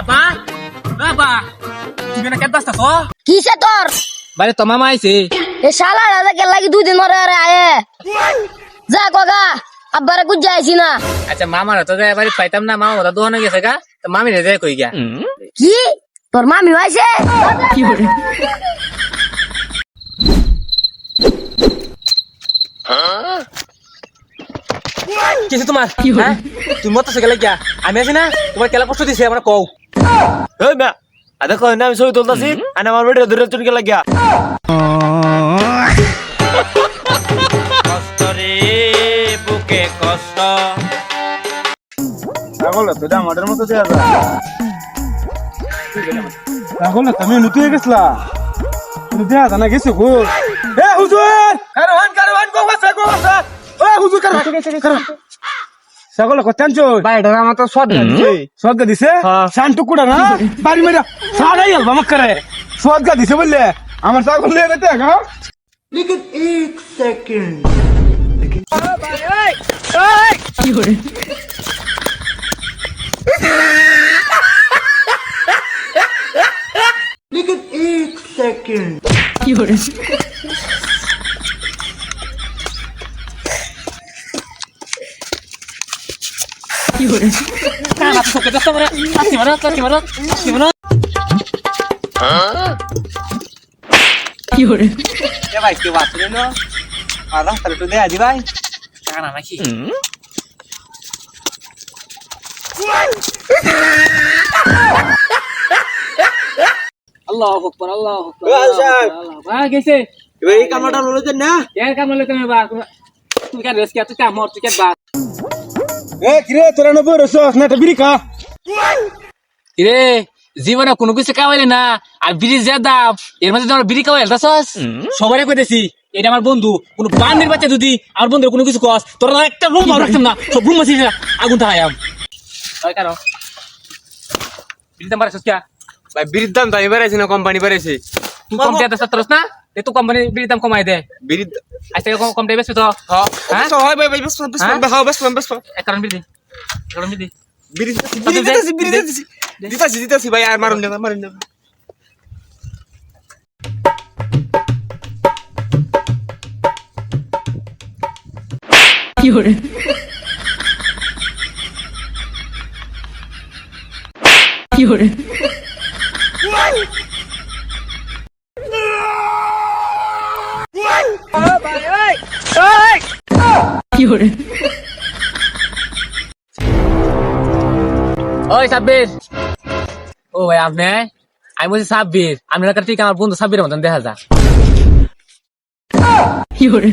আপা আপা তুমি না কেটে আসছো কিসে তোর বাইরে তো মামা আইছে এ শালা রাজা কে লাগি 2 দিন ধরে আরে আয়ে যা কগা আব্বারে কুজ যাইছি না আচ্ছা মামার তো যাই বাড়ি পাইতাম না মামা ওটা দোকানে গেছে গা তো মামি রে যাই কই গিয়া কি তোর মামি আইছে কি করে কিছু তোমার হ্যাঁ তুমি মত গেলে গিয়া আমি আছি না তোমার কেলা কষ্ট দিছে আমরা কও এই না আদা কই না আমি ছবি তুলতাছি আর আমার ভিডিও ধরে চুরি কে লাগিয়া কষ্ট রে বুকে কষ্ট পাগল তো এটা আমাদের মতো দেয়া যায় পাগল না তুমি নুতু হয়ে গেছলা তুমি দেয়া জানা গেছো গো এ হুজুর কারওয়ান গো বাসা ও হুজুর কারওয়ান ছাগল কতেন চই বাইরে আমার তো সদগা দিছে শান্ত কুড়া না বাড়ি মেরা সারাই আলবা মক করে সদগা দিছে বললে আমার ছাগল নিয়ে গেতে গা लेकिन 1 सेकंड কি করে लेकिन 1 सेकंड কি করে কি করে কানা তো কে দস্তা মারা আসি মারা কি করে এ ভাই কি বাত রে না আর রাস্তা তো দেয়া দি ভাই কানা নাকি আল্লাহু আকবার ভাই গেছে এই কামটা লইতেন না এর কাম হলে তুমি বা তুমি কেন রেস্ট তুই কাম তুই কেন বা এ কিরে তোরা নবো রসস না বিড়ি খা রে জীবনে কোনো কিছু খাওয়াইলে না আর বিড়ি যা দাম এর মধ্যে তোমার বিড়ি খাওয়াই হেলতাছস সবারই কইতেছি এটা আমার বন্ধু কোন বান্দির বাচ্চা যদি আমার বন্ধুর কোনো কিছু কস তোরা একটা রুম রাখতাম না সব রুম মাসি আগুন থাকায়াম ওই কারো বিড়ি দাম বাড়াছস কিয়া ভাই বিড়ির দাম তো এবারে আছে না কোম্পানি বাড়াইছে তুই কম দিয়ে দস্তরস না এ তো কোম্পানি বিড়ি দাম কমাই দে বিড়ি আজকে কম দিয়ে বেচবি তো হ্যাঁ হয় ভাই বস এক কারণ বিড়ি বিড়ি দিতাছি ভাই আর মারুন না কি করে কি করে কি করে ওই সাব্বির ও ভাই আপনি আমি বলছি সাব্বির আপনার কাছে আমার বন্ধু সাব্বিরের মতন দেখা যা কি করে